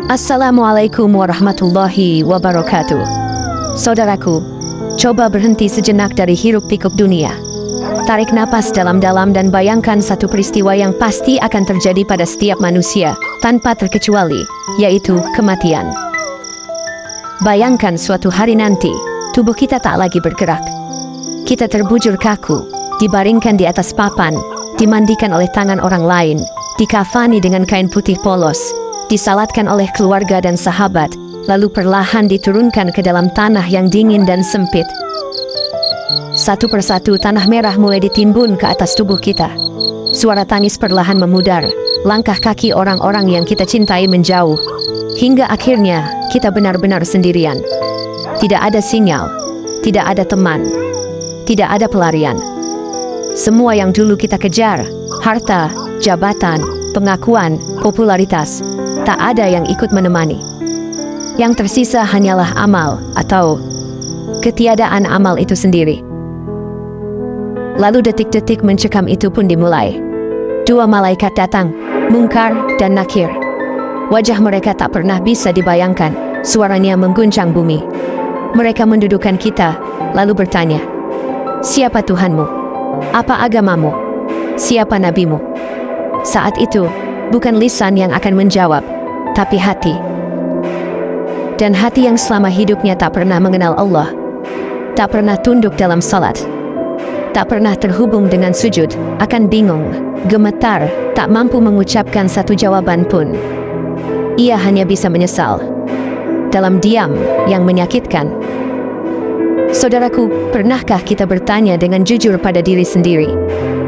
Assalamualaikum warahmatullahi wabarakatuh. Saudaraku, coba berhenti sejenak dari hiruk-pikuk dunia. Tarik napas dalam-dalam dan bayangkan satu peristiwa yang pasti akan terjadi pada setiap manusia, tanpa terkecuali, yaitu kematian. Bayangkan suatu hari nanti, tubuh kita tak lagi bergerak. Kita terbujur kaku, dibaringkan di atas papan, dimandikan oleh tangan orang lain, dikafani dengan kain putih polos, disalatkan oleh keluarga dan sahabat, lalu perlahan diturunkan ke dalam tanah yang dingin dan sempit. Satu persatu tanah merah mulai ditimbun ke atas tubuh kita. Suara tangis perlahan memudar, langkah kaki orang-orang yang kita cintai menjauh, hingga akhirnya kita benar-benar sendirian. Tidak ada sinyal, tidak ada teman, tidak ada pelarian. Semua yang dulu kita kejar, harta, jabatan, pengakuan, popularitas, tak ada yang ikut menemani. Yang tersisa hanyalah amal atau ketiadaan amal itu sendiri. Lalu detik-detik mencekam itu pun dimulai. Dua malaikat datang, Munkar dan Nakir. Wajah mereka tak pernah bisa dibayangkan, suaranya mengguncang bumi. Mereka mendudukkan kita, lalu bertanya, "Siapa Tuhanmu? Apa agamamu? Siapa nabimu?" Saat itu, bukan lisan yang akan menjawab, tapi hati. Dan hati yang selama hidupnya tak pernah mengenal Allah, tak pernah tunduk dalam salat, tak pernah terhubung dengan sujud, akan bingung, gemetar, tak mampu mengucapkan satu jawaban pun. Ia hanya bisa menyesal, dalam diam yang menyakitkan. Saudaraku, pernahkah kita bertanya dengan jujur pada diri sendiri,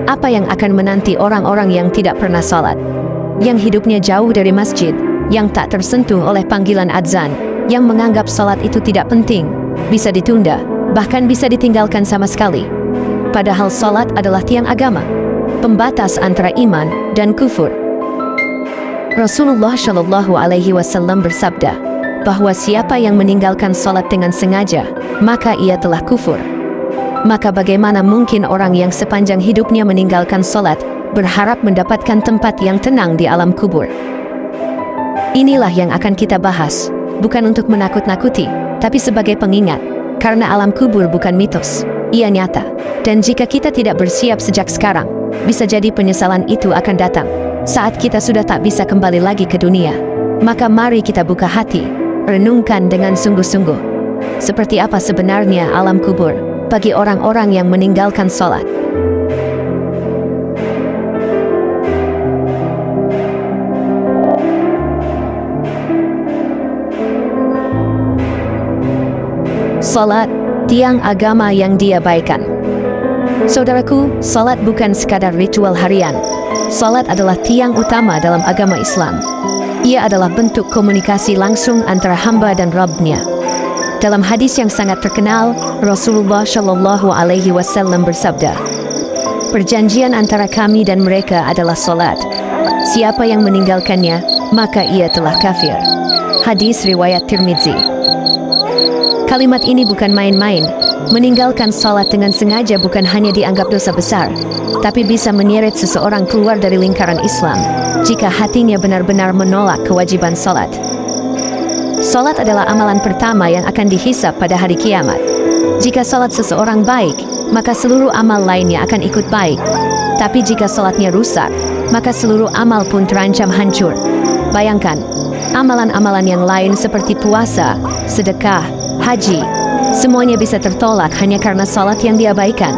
apa yang akan menanti orang-orang yang tidak pernah salat, yang hidupnya jauh dari masjid, yang tak tersentuh oleh panggilan adzan, yang menganggap salat itu tidak penting, bisa ditunda, bahkan bisa ditinggalkan sama sekali. Padahal salat adalah tiang agama, pembatas antara iman dan kufur. Rasulullah Shallallahu Alaihi Wasallam bersabda bahwa siapa yang meninggalkan salat dengan sengaja, maka ia telah kufur. Maka bagaimana mungkin orang yang sepanjang hidupnya meninggalkan salat berharap mendapatkan tempat yang tenang di alam kubur? Inilah yang akan kita bahas, bukan untuk menakut-nakuti, tapi sebagai pengingat, karena alam kubur bukan mitos, ia nyata. Dan jika kita tidak bersiap sejak sekarang, bisa jadi penyesalan itu akan datang saat kita sudah tak bisa kembali lagi ke dunia. Maka mari kita buka hati, renungkan dengan sungguh-sungguh, seperti apa sebenarnya alam kubur bagi orang-orang yang meninggalkan salat. Salat, tiang agama yang diabaikan. Saudaraku, salat bukan sekadar ritual harian. Salat adalah tiang utama dalam agama Islam. Ia adalah bentuk komunikasi langsung antara hamba dan Rabb-Nya. Dalam hadis yang sangat terkenal, Rasulullah Shallallahu Alaihi Wasallam bersabda, "Perjanjian antara kami dan mereka adalah salat. Siapa yang meninggalkannya, maka ia telah kafir." Hadis riwayat Tirmidzi. Kalimat ini bukan main-main. Meninggalkan salat dengan sengaja bukan hanya dianggap dosa besar, tapi bisa menyeret seseorang keluar dari lingkaran Islam jika hatinya benar-benar menolak kewajiban salat. Salat adalah amalan pertama yang akan dihisab pada hari kiamat. Jika salat seseorang baik, maka seluruh amal lainnya akan ikut baik. Tapi jika salatnya rusak, maka seluruh amal pun terancam hancur. Bayangkan, amalan-amalan yang lain seperti puasa, sedekah, haji, semuanya bisa tertolak hanya karena salat yang diabaikan.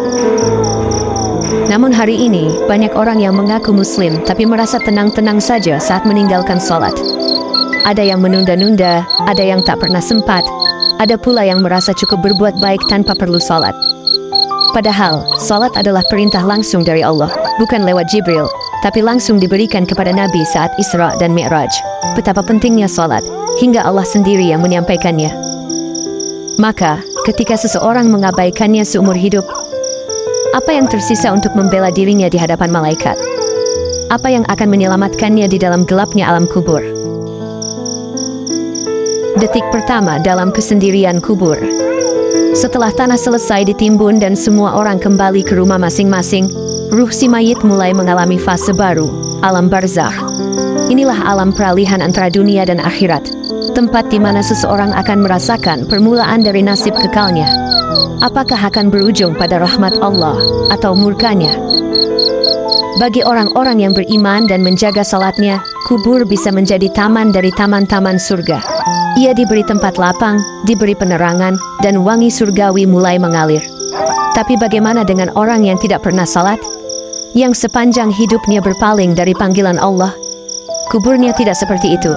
Namun hari ini, banyak orang yang mengaku muslim tapi merasa tenang-tenang saja saat meninggalkan salat. Ada yang menunda-nunda, ada yang tak pernah sempat, ada pula yang merasa cukup berbuat baik tanpa perlu salat. Padahal, salat adalah perintah langsung dari Allah, bukan lewat Jibril, tapi langsung diberikan kepada Nabi saat Isra dan Mi'raj. Betapa pentingnya salat, hingga Allah sendiri yang menyampaikannya. Maka, ketika seseorang mengabaikannya seumur hidup, apa yang tersisa untuk membela dirinya di hadapan malaikat? Apa yang akan menyelamatkannya di dalam gelapnya alam kubur? Detik pertama dalam kesendirian kubur. Setelah tanah selesai ditimbun dan semua orang kembali ke rumah masing-masing, ruh si mayit mulai mengalami fase baru, alam barzakh. Inilah alam peralihan antara dunia dan akhirat, tempat di mana seseorang akan merasakan permulaan dari nasib kekalnya. Apakah akan berujung pada rahmat Allah atau murkanya? Bagi orang-orang yang beriman dan menjaga salatnya, kubur bisa menjadi taman dari taman-taman surga. Ia diberi tempat lapang, diberi penerangan, dan wangi surgawi mulai mengalir. Tapi bagaimana dengan orang yang tidak pernah salat? Yang sepanjang hidupnya berpaling dari panggilan Allah? Kuburnya tidak seperti itu.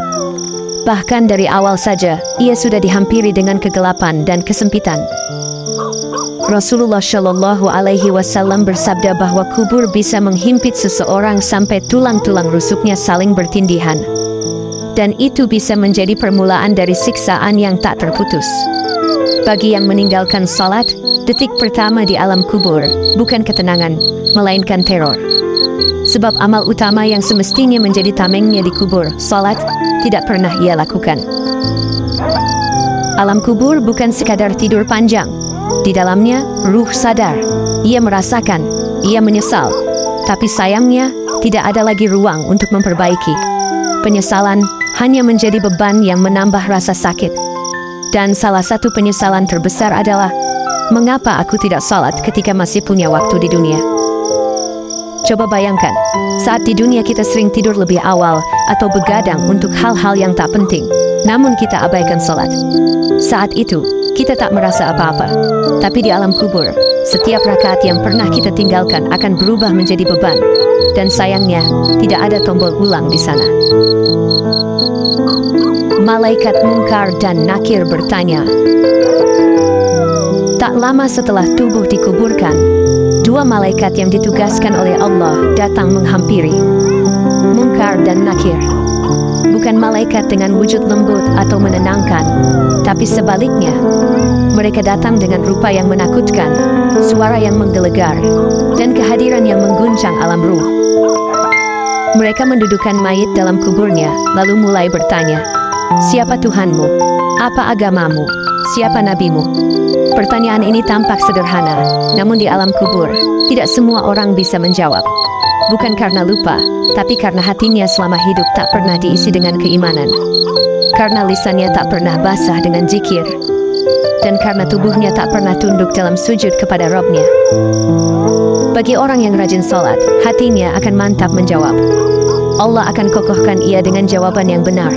Bahkan dari awal saja, ia sudah dihampiri dengan kegelapan dan kesempitan. Rasulullah Shallallahu Alaihi Wasallam bersabda bahwa kubur bisa menghimpit seseorang sampai tulang-tulang rusuknya saling bertindihan. Dan itu bisa menjadi permulaan dari siksaan yang tak terputus. Bagi yang meninggalkan salat, detik pertama di alam kubur bukan ketenangan, melainkan teror. Sebab amal utama yang semestinya menjadi tamengnya di kubur, salat, tidak pernah ia lakukan. Alam kubur bukan sekadar tidur panjang. Di dalamnya, ruh sadar. Ia merasakan, ia menyesal. Tapi sayangnya, tidak ada lagi ruang untuk memperbaiki. Penyesalan hanya menjadi beban yang menambah rasa sakit. Dan salah satu penyesalan terbesar adalah, mengapa aku tidak salat ketika masih punya waktu di dunia? Coba bayangkan, saat di dunia kita sering tidur lebih awal atau begadang untuk hal-hal yang tak penting, namun kita abaikan salat. Saat itu, kita tak merasa apa-apa. Tapi di alam kubur, setiap rakaat yang pernah kita tinggalkan akan berubah menjadi beban. Dan sayangnya, tidak ada tombol ulang di sana. Malaikat Munkar dan Nakir bertanya. Tak lama setelah tubuh dikuburkan, dua malaikat yang ditugaskan oleh Allah datang menghampiri. Munkar dan Nakir. Bukan malaikat dengan wujud lembut atau menenangkan, tapi sebaliknya. Mereka datang dengan rupa yang menakutkan, suara yang menggelegar, dan kehadiran yang mengguncang alam ruh. Mereka mendudukan mayit dalam kuburnya, lalu mulai bertanya, "Siapa Tuhanmu? Apa agamamu? Siapa nabimu?" Pertanyaan ini tampak sederhana, namun di alam kubur, tidak semua orang bisa menjawab. Bukan karena lupa, tapi karena hatinya selama hidup tak pernah diisi dengan keimanan. Karena lisannya tak pernah basah dengan zikir. Dan karena tubuhnya tak pernah tunduk dalam sujud kepada Rabb-Nya. Bagi orang yang rajin salat, hatinya akan mantap menjawab. Allah akan kokohkan ia dengan jawaban yang benar.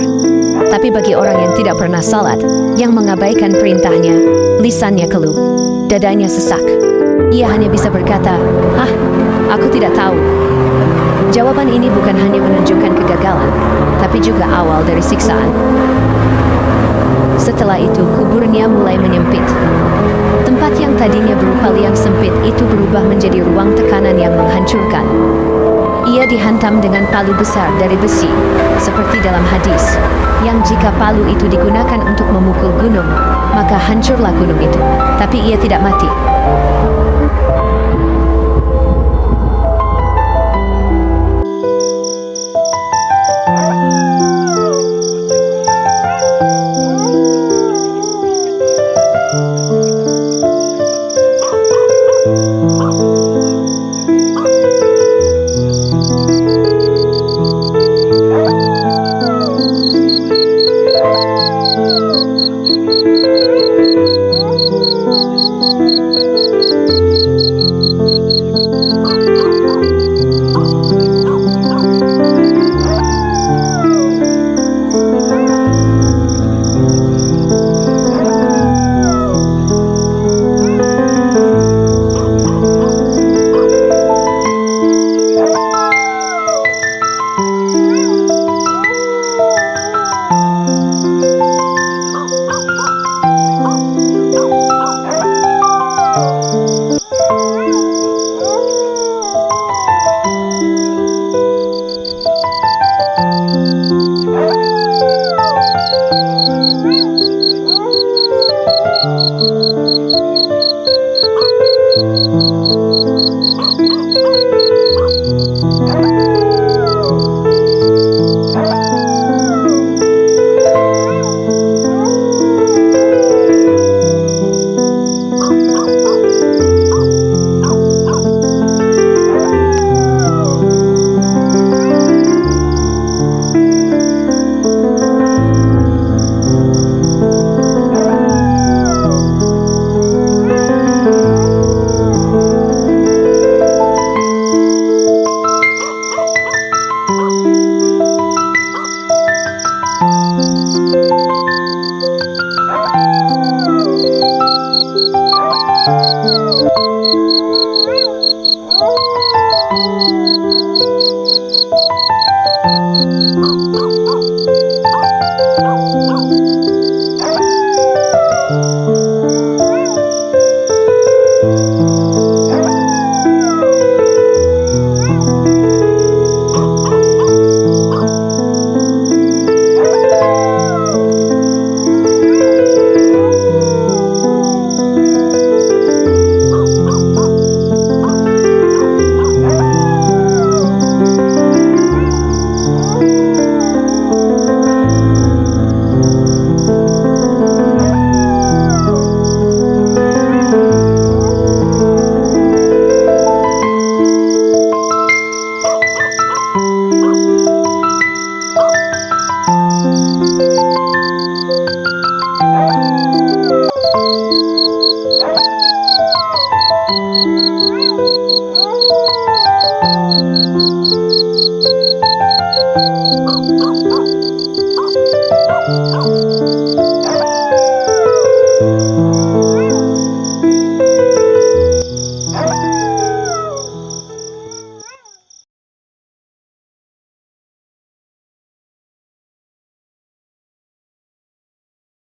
Tapi bagi orang yang tidak pernah salat, yang mengabaikan perintahnya, lisannya keluh, dadanya sesak. Ia hanya bisa berkata, "Hah, aku tidak tahu." Jawaban ini bukan hanya menunjukkan kegagalan, tapi juga awal dari siksaan. Setelah itu, kuburnya mulai menyempit. Tempat yang tadinya berupa liang sempit itu berubah menjadi ruang tekanan yang menghancurkan. Ia dihantam dengan palu besar dari besi, seperti dalam hadis, yang jika palu itu digunakan untuk memukul gunung, maka hancurlah gunung itu. Tapi ia tidak mati.